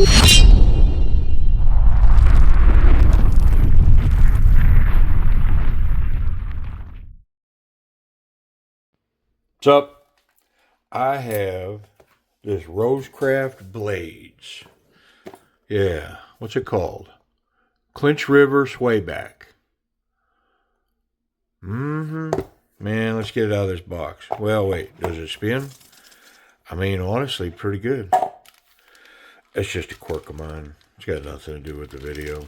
What's up? I have this Rosecraft blades. Yeah, what's it called? Clinch River Swayback. Man, let's get it out of this box. Well, wait, does it spin? I mean, honestly, pretty good. It's just a quirk of mine. It's got nothing to do with the video.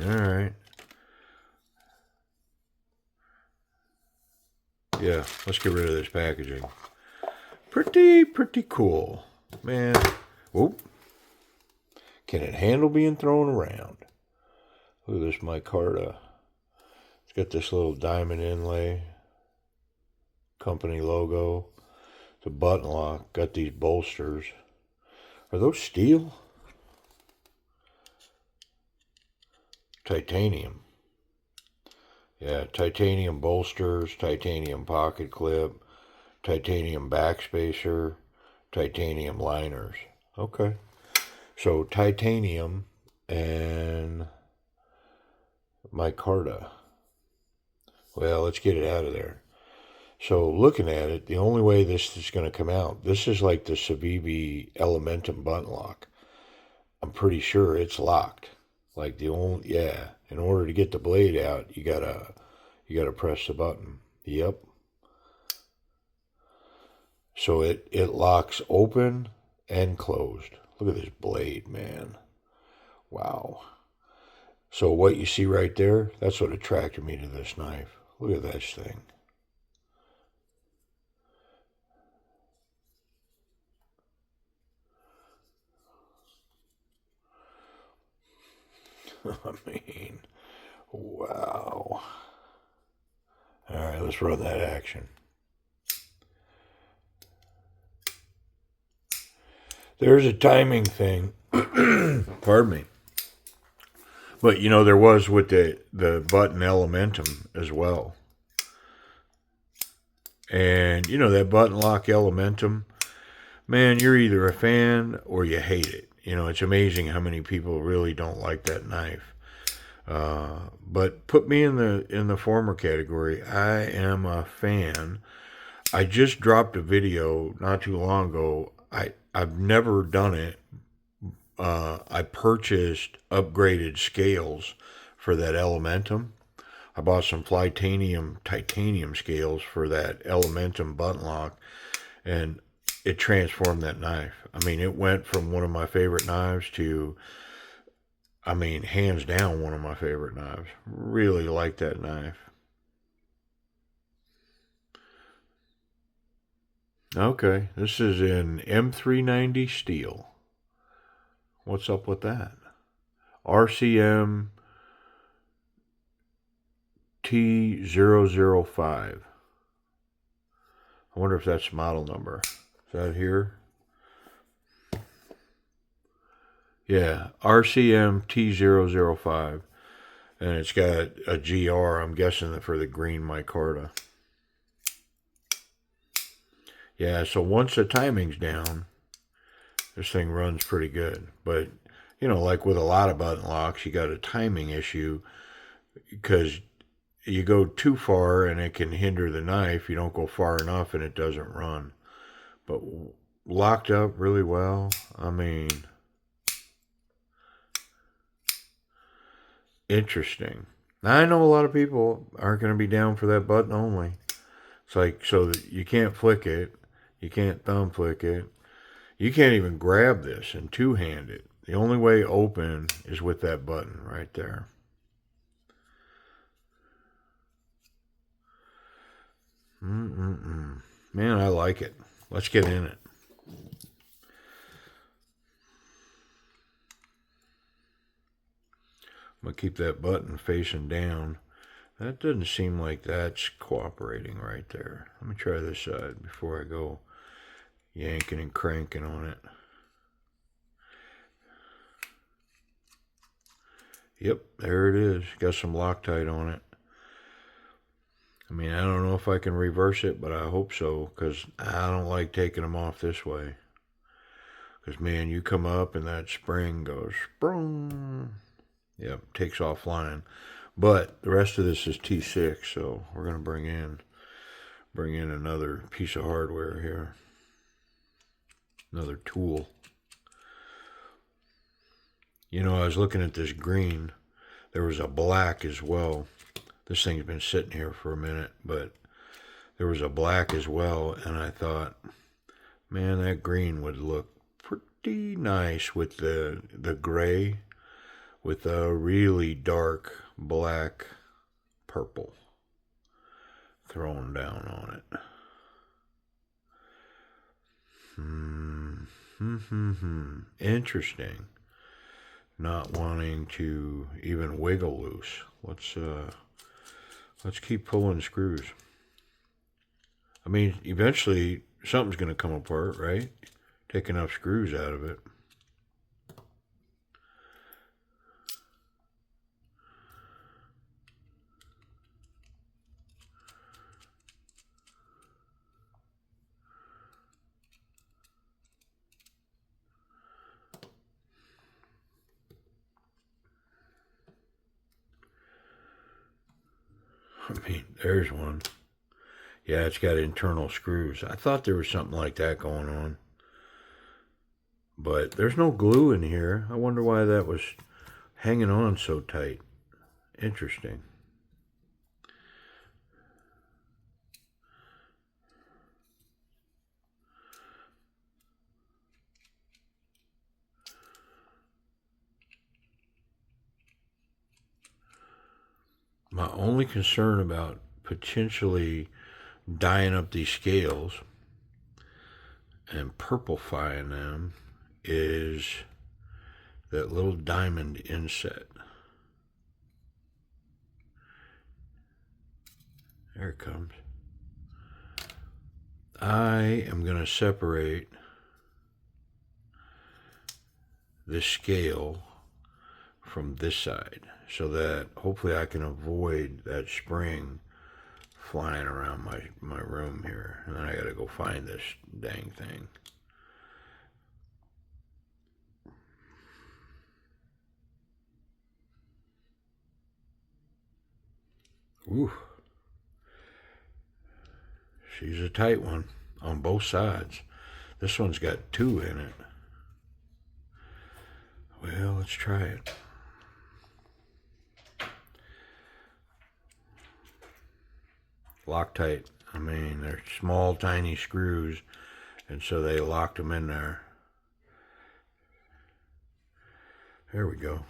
Alright. Yeah, let's get rid of this packaging. Pretty cool. Man, whoop. Can it handle being thrown around? Look at this micarta. It's got this little diamond inlay. Company logo. It's a button lock. Got these bolsters. Are those steel? Titanium. Yeah, titanium bolsters, titanium pocket clip, titanium backspacer, titanium liners. Okay. So titanium and micarta. Well, let's get it out of there. So looking at it, the only way this is going to come out, this is like the civivi Elementum button lock. I'm pretty sure it's locked. Like the only, yeah, in order to get the blade out, you gotta press the button. Yep. So it locks open and closed. Look at this blade, man. Wow. So what you see right there, that's what attracted me to this knife. Look at this thing. I mean, wow. All right, let's run that action. There's a timing thing. Pardon me. But, you know, there was with the button Elementum as well. And, you know, that button lock Elementum, man, you're either a fan or you hate it. You know, it's amazing how many people really don't like that knife. But put me in the former category. I am a fan. I just dropped a video not too long ago. I've never done it. I purchased upgraded scales for that Elementum. I bought some titanium scales for that Elementum button lock, and it transformed that knife. I mean, it went from one of my favorite knives to, I mean, hands down one of my favorite knives. Really like that knife. Okay, this is in M390 steel. What's up with that? RCM T005. I wonder if that's model number. Is that here? Yeah, RCM T005. And it's got a GR, I'm guessing, for the green micarta. Yeah, so once the timing's down, this thing runs pretty good. But, you know, like with a lot of button locks, you got a timing issue because you go too far and it can hinder the knife. You don't go far enough and it doesn't run. But locked up really well. I mean, interesting. Now, I know a lot of people aren't going to be down for that button only. It's like, so that you can't flick it. You can't thumb flick it. You can't even grab this and two-hand it. The only way open is with that button right there. Man, I like it. Let's get in it. I'm going to keep that button facing down. That doesn't seem like that's cooperating right there. Let me try this side before I go yanking and cranking on it. Yep, there it is. Got some Loctite on it. I mean, I don't know if I can reverse it, but I hope so, because I don't like taking them off this way. Because, man, you come up and that spring goes sprung. Yep, takes off flying. But the rest of this is T6, so we're going to bring in another piece of hardware here. Another tool. You know, I was looking at this green. There was a black as well. This thing's been sitting here for a minute, but there was a black as well, and I thought, man, that green would look pretty nice with the gray, with a really dark black purple thrown down on it. Interesting. Not wanting to even wiggle loose. Let's keep pulling screws. I mean, eventually something's going to come apart, right? Take enough screws out of it. I mean, there's one. Yeah, it's got internal screws. I thought there was something like that going on. But there's no glue in here. I wonder why that was hanging on so tight. Interesting. My only concern about potentially dyeing up these scales and purplifying them is that little diamond inset. There it comes. I am going to separate this scale from this side so that hopefully I can avoid that spring flying around my room here. And then I got to go find this dang thing. Ooh. She's a tight one on both sides. This one's got 2 in it. Well, let's try it. Loctite. I mean, they're small, tiny screws, and so they locked them in there. There we go.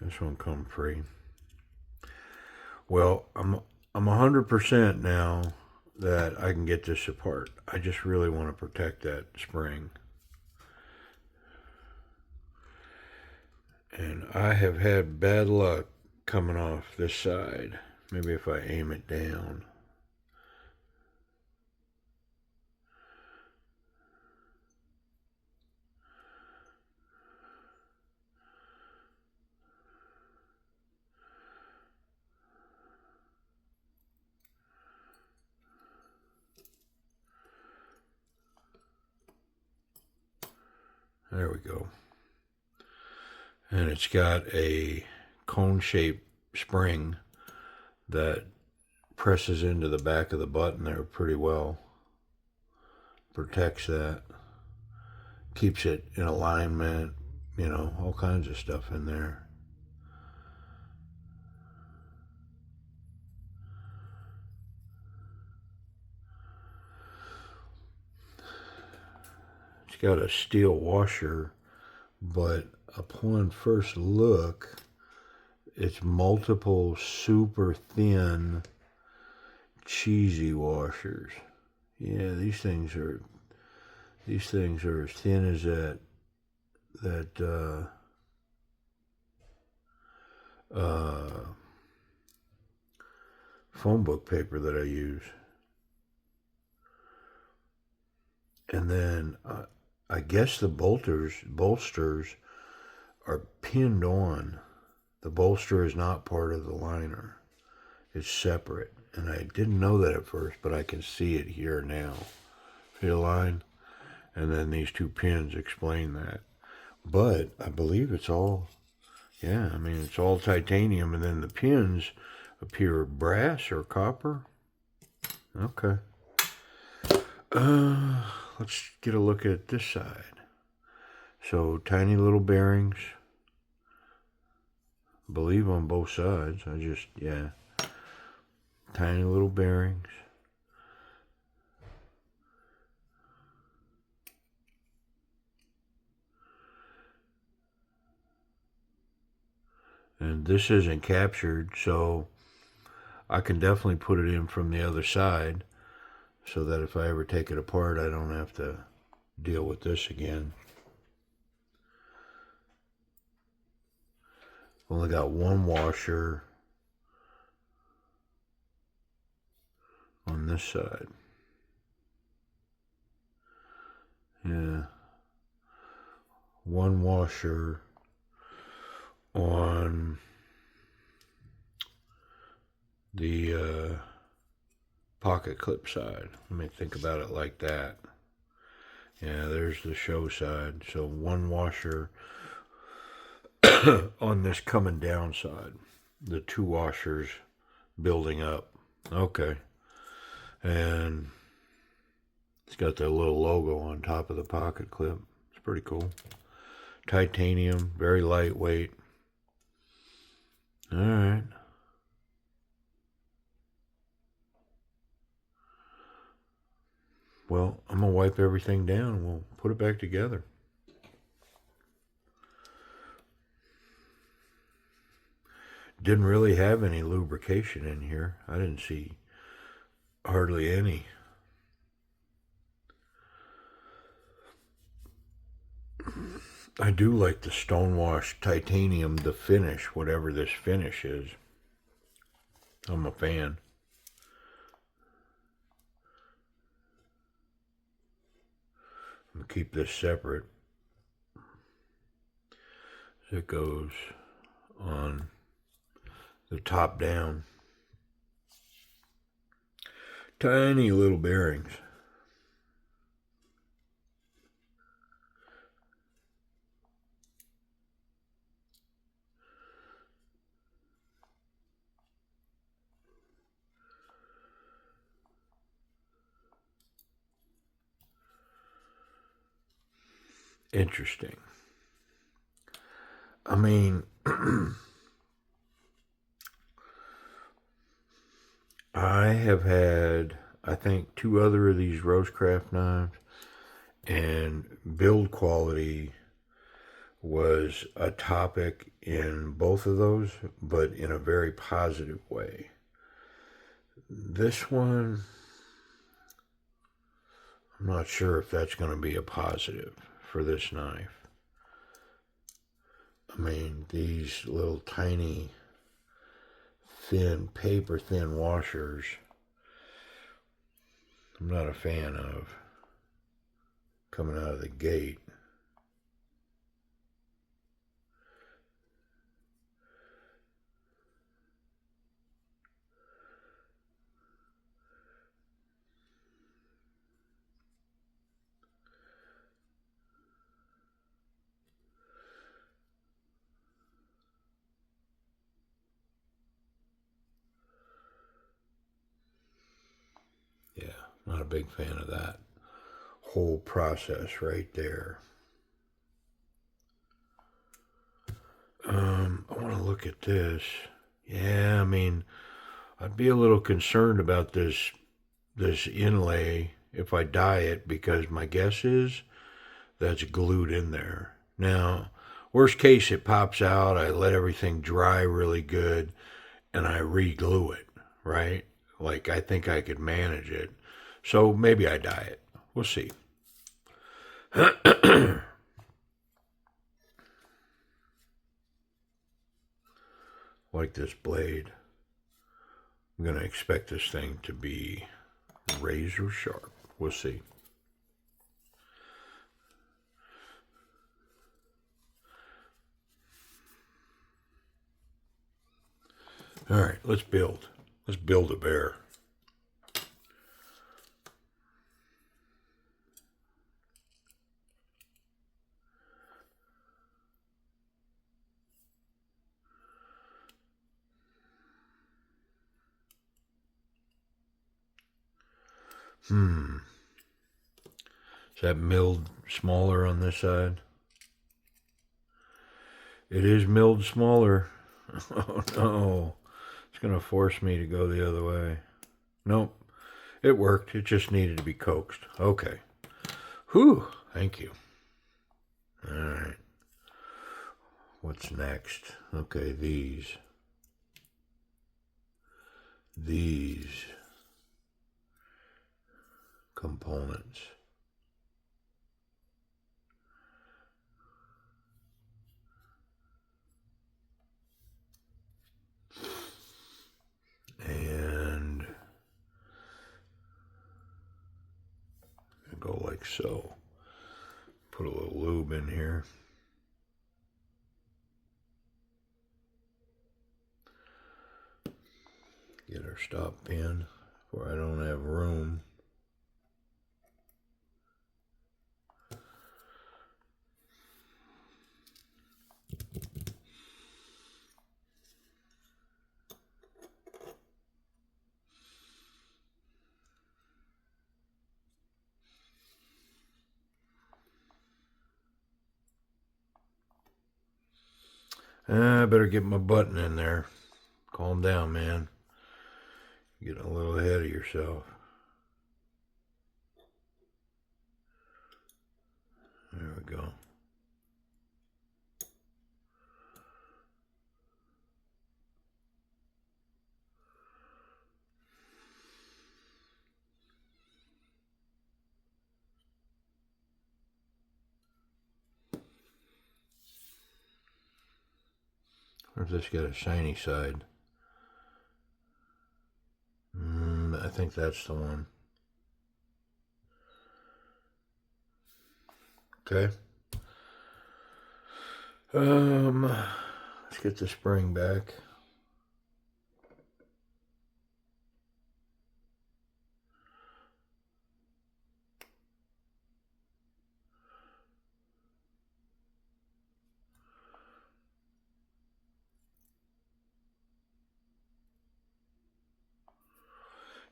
This one come free. Well, I'm 100% now that I can get this apart. I just really want to protect that spring. And I have had bad luck coming off this side. Maybe if I aim it down. There we go. And it's got a cone-shaped spring that presses into the back of the button there pretty well. Protects that. Keeps it in alignment. You know, all kinds of stuff in there. It's got a steel washer, but upon first look, it's multiple super thin, cheesy washers. Yeah, these things are as thin as that phone book paper that I use. And then I guess the bolsters are pinned on. The bolster is not part of the liner. It's separate. And I didn't know that at first, but I can see it here now. See the line? And then these two pins explain that. But I believe it's all, yeah, I mean, it's all titanium, and then the pins appear brass or copper. Okay. Let's get a look at this side. So tiny little bearings, I believe on both sides. Yeah, tiny little bearings. And this isn't captured, so I can definitely put it in from the other side so that if I ever take it apart, I don't have to deal with this again. Only got one washer on this side. Yeah. One washer on the pocket clip side. Let me think about it like that. Yeah, there's the show side. So one washer on this coming down side. The two washers building up. Okay. And it's got that little logo on top of the pocket clip. It's pretty cool. Titanium, very lightweight. All right. Well, I'm going to wipe everything down and we'll put it back together. Didn't really have any lubrication in here. I didn't see hardly any. I do like the stonewash titanium, the finish, whatever this finish is. I'm a fan. I'm going to keep this separate. It goes on the top down. Tiny little bearings. Interesting. I mean, I have had, I think, 2 other of these Rosecraft knives, and build quality was a topic in both of those, but in a very positive way. This one, I'm not sure if that's going to be a positive for this knife. I mean, these little tiny, thin, paper thin washers, I'm not a fan of coming out of the gate. Yeah, not a big fan of that whole process right there. I want to look at this. Yeah, I mean, I'd be a little concerned about this inlay if I dye it, because my guess is that's glued in there. Now, worst case, it pops out. I let everything dry really good, and I re-glue it, right? Like, I think I could manage it. So maybe I dye it. We'll see. Like this blade. I'm going to expect this thing to be razor sharp. We'll see. All right, let's build. Let's build a bear. Is that milled smaller on this side? It is milled smaller. Oh no. It's going to force me to go the other way. Nope. It worked. It just needed to be coaxed. Okay. Whew. Thank you. All right. What's next? Okay, these components. And go like so. Put a little lube in here. Get our stop pin where I don't have room. I better get my button in there. Calm down, man. You're getting a little ahead of yourself. There we go. Or if this got a shiny side. I think that's the one. Okay. Let's get the spring back.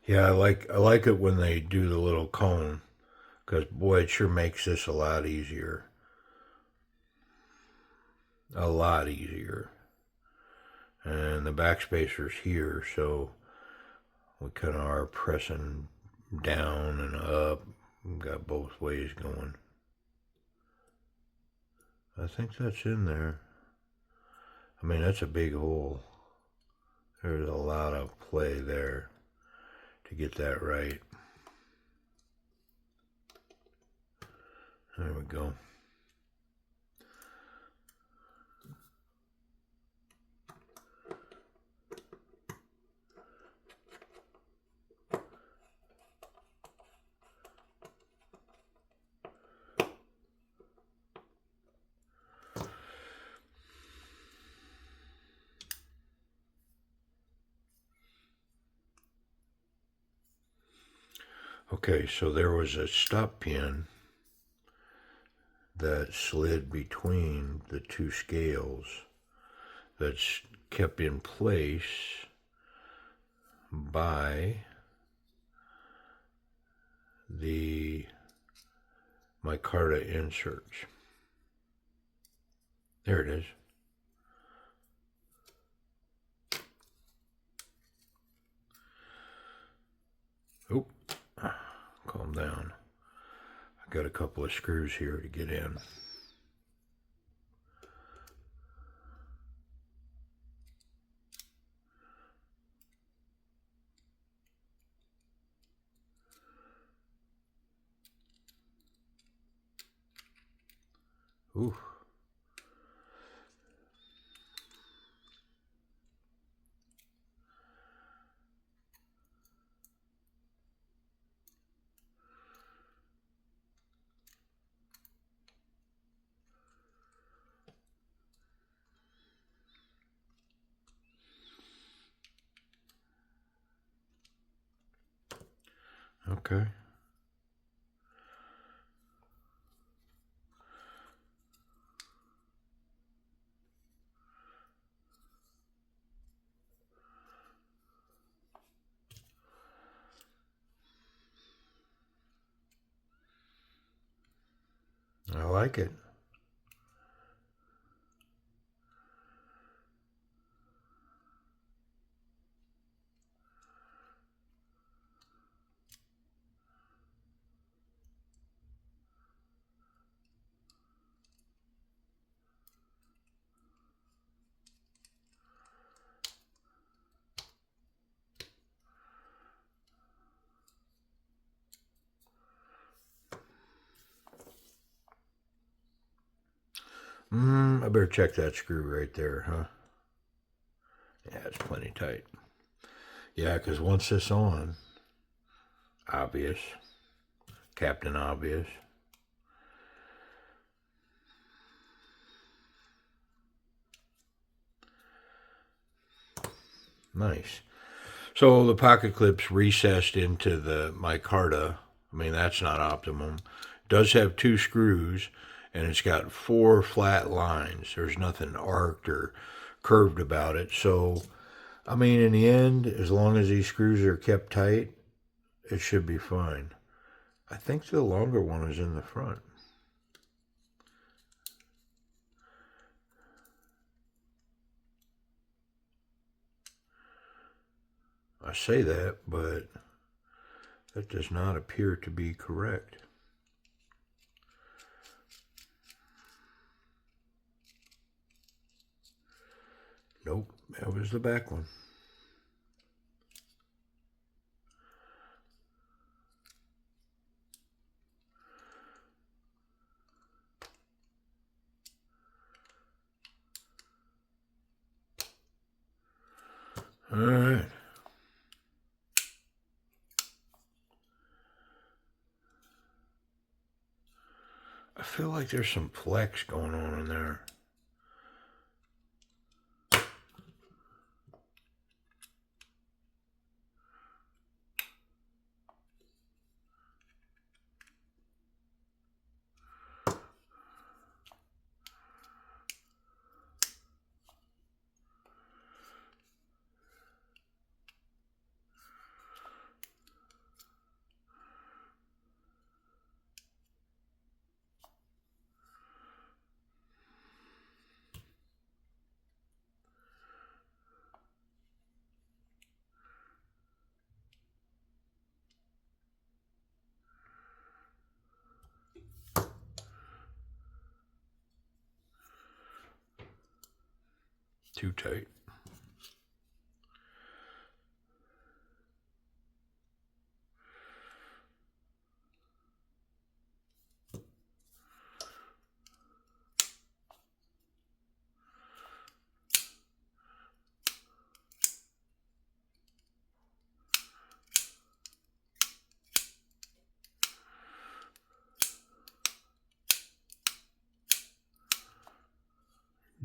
Yeah, I like it when they do the little cone, because boy, it sure makes this a lot easier. A lot easier. And the backspacer's here, so we kind of are pressing down and up. We've got both ways going. I think that's in there. I mean, that's a big hole. There's a lot of play there to get that right. There we go. Okay, so there was a stop pin that slid between the two scales that's kept in place by the micarta inserts. There it is. Oop, calm down. I got a couple of screws here to get in. Ooh. Okay. I like it. I better check that screw right there, huh? Yeah, it's plenty tight. Yeah, because once it's on, obvious, Captain Obvious. Nice. So the pocket clip's recessed into the micarta. I mean, that's not optimum. It does have 2 screws, and it's got 4 flat lines. There's nothing arced or curved about it. So, I mean, in the end, as long as these screws are kept tight, it should be fine. I think the longer one is in the front. I say that, but that does not appear to be correct. Nope, that was the back one. All right. I feel like there's some flex going on in there. Too tight.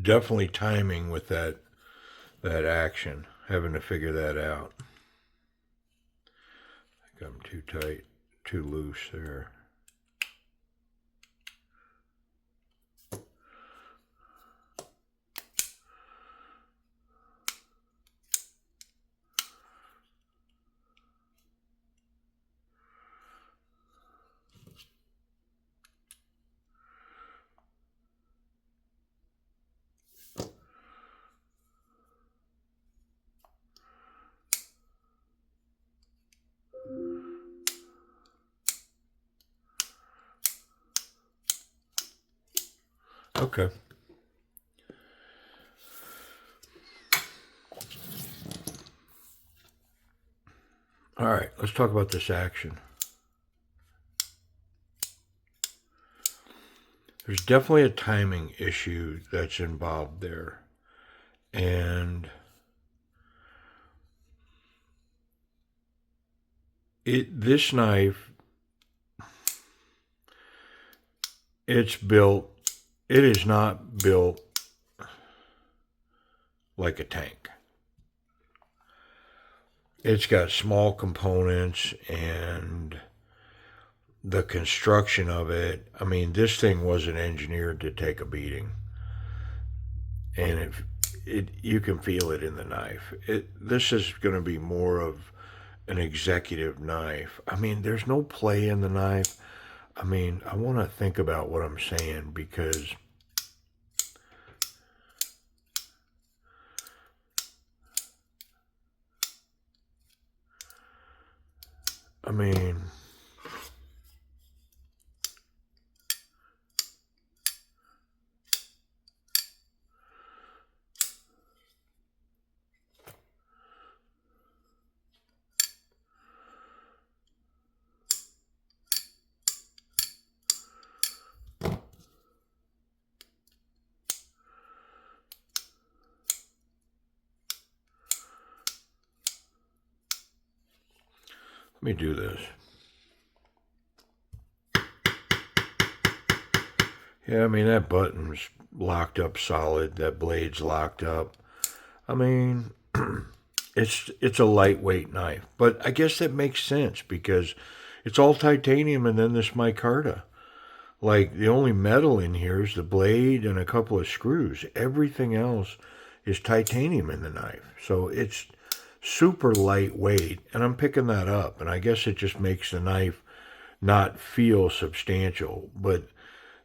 Definitely timing with that action. Having to figure that out. I think I'm too tight, too loose there. Okay. All right, let's talk about this action. There's definitely a timing issue that's involved there. And this knife, it is not built like a tank. It's got small components, and the construction of it, I mean, this thing wasn't engineered to take a beating. And you can feel it in the knife. This is going to be more of an executive knife. I mean, there's no play in the knife. I mean, I want to think about what I'm saying because, I mean, let me do this. Yeah, I mean, that button's locked up solid. That blade's locked up. I mean, it's a lightweight knife. But I guess that makes sense because it's all titanium and then this micarta. Like, the only metal in here is the blade and a couple of screws. Everything else is titanium in the knife. So it's super lightweight, and I'm picking that up. And I guess it just makes the knife not feel substantial. But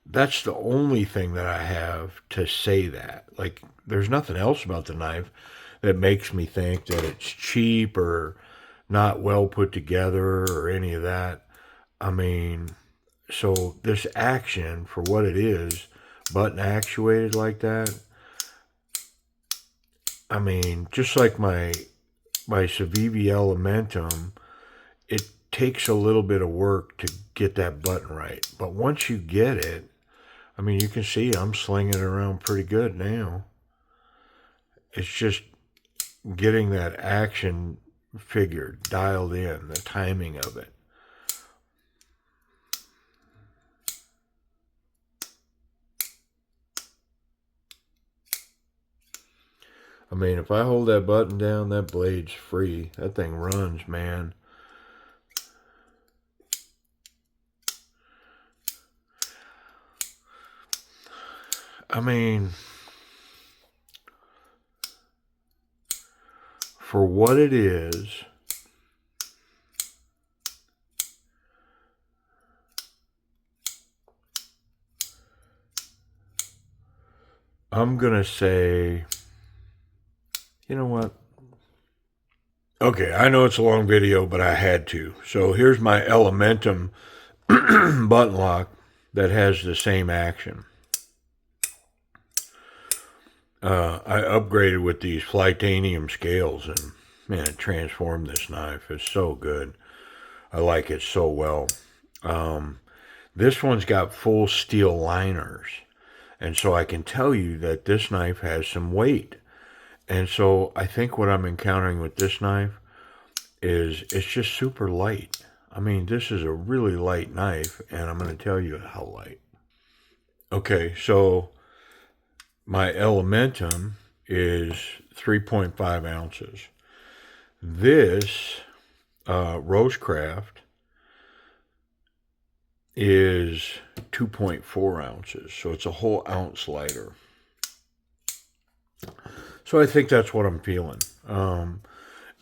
that's the only thing that I have to say that. Like, there's nothing else about the knife that makes me think that it's cheap or not well put together or any of that. I mean, so this action for what it is, button actuated like that. I mean, just like my civivi elementum, it takes a little bit of work to get that button right. But once you get it, I mean, you can see I'm slinging it around pretty good now. It's just getting that action figured, dialed in, the timing of it. I mean, if I hold that button down, that blade's free. That thing runs, man. I mean, for what it is, I'm going to say, you know what? Okay, I know it's a long video, but I had to. So here's my elementum button lock that has the same action. I upgraded with these flytanium scales, and man, it transformed this knife. It's so good. I like it so well. This one's got full steel liners, and so I can tell you that this knife has some weight. And so I think what I'm encountering with this knife is it's just super light. I mean, this is a really light knife, and I'm going to tell you how light. Okay, so my elementum is 3.5 ounces. This Rosecraft is 2.4 ounces, so it's a whole ounce lighter. So I think that's what I'm feeling.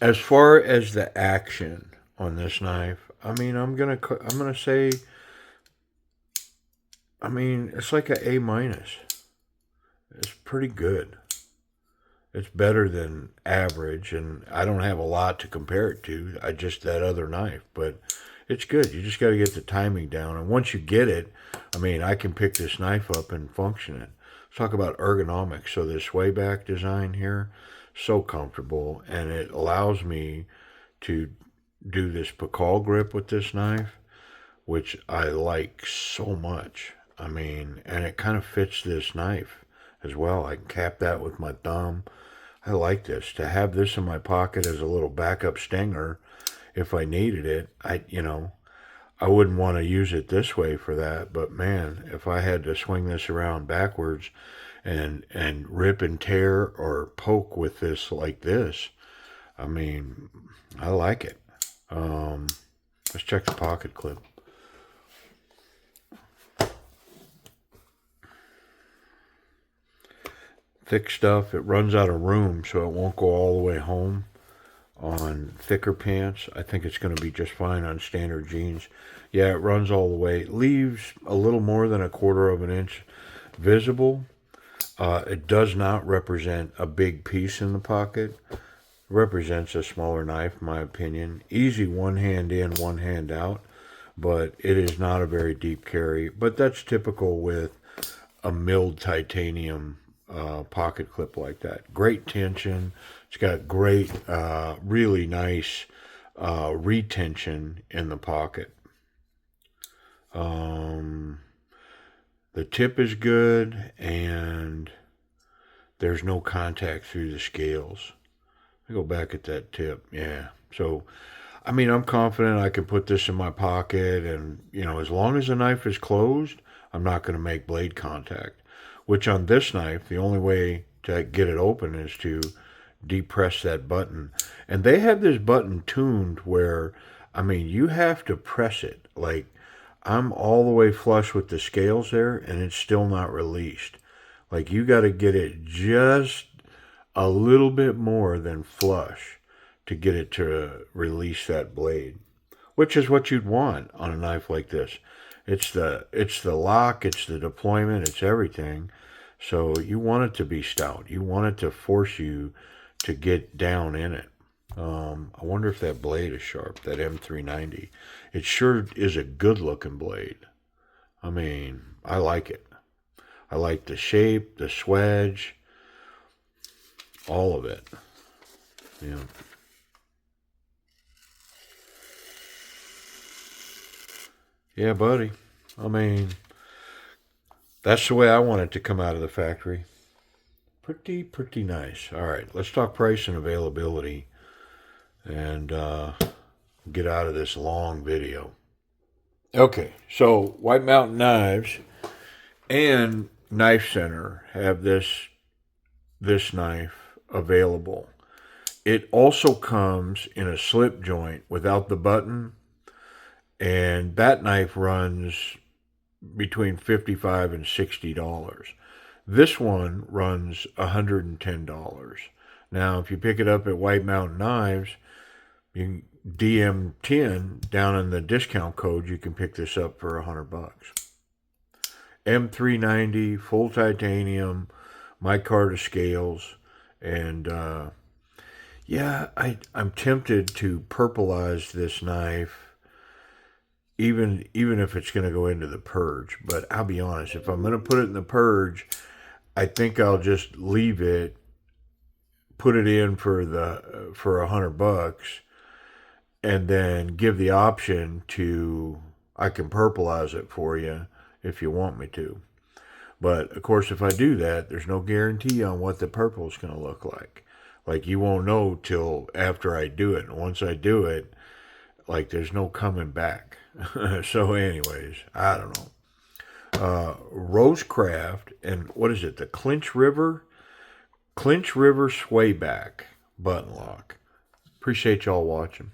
As far as the action on this knife, I mean, I'm gonna say, I mean, it's like a A minus. It's pretty good. It's better than average, and I don't have a lot to compare it to. I just that other knife, but it's good. You just got to get the timing down, and once you get it, I mean, I can pick this knife up and function it. Let's talk about ergonomics. So this Swayback design here, so comfortable, and it allows me to do this Pakal grip with this knife, which I like so much. I mean, and it kind of fits this knife as well. I can cap that with my thumb. I like this. To have this in my pocket as a little backup stinger if I needed it, I wouldn't want to use it this way for that, but man, if I had to swing this around backwards and rip and tear or poke with this like this, I mean, I like it. Let's check the pocket clip. Thick stuff. It runs out of room, so it won't go all the way home. on thicker pants. I think it's going to be just fine on standard jeans. Yeah, it runs all the way. It leaves a little more than 1/4 of an inch visible. It does not represent a big piece in the pocket. It represents a smaller knife, in my opinion. Easy one hand in, one hand out, but it is not a very deep carry. But that's typical with a milled titanium pocket clip like that. Great tension. It's got great, really nice retention in the pocket. The tip is good, and there's no contact through the scales. I go back at that tip. Yeah. So, I mean, I'm confident I can put this in my pocket, and, you know, as long as the knife is closed, I'm not going to make blade contact. Which on this knife, the only way to get it open is to depress that button. And they have this button tuned where, I mean, you have to press it. Like, I'm all the way flush with the scales there, and it's still not released. Like, you got to get it just a little bit more than flush to get it to release that blade, which is what you'd want on a knife like this. It's the lock, it's the deployment, it's everything. So you want it to be stout. You want it to force you to get down in it. I wonder if that blade is sharp, that M390. It sure is a good-looking blade. I mean, I like it. I like the shape, the swedge, all of it. Yeah. Yeah, buddy. I mean, that's the way I want it to come out of the factory. Pretty nice. All right, let's talk price and availability and get out of this long video. Okay, so White Mountain Knives and Knife Center have this knife available. It also comes in a slip joint without the button, and that knife runs between $55 and $60. This one runs $110. Now, if you pick it up at White Mountain Knives, you can DM 10 down in the discount code. You can pick this up for $100. M390, full titanium, micarta scales, and yeah, I'm tempted to purplize this knife. Even if it's going to go into the purge. But I'll be honest, if I'm going to put it in the purge, I think I'll just leave it, put it in for $100, and then give the option to, I can purplize it for you if you want me to. But of course, if I do that, there's no guarantee on what the purple is going to look like. Like, you won't know till after I do it. And once I do it, like, there's no coming back. So anyways, I don't know. Rosecraft, and what is it? The Clinch River Swayback button lock. Appreciate y'all watching.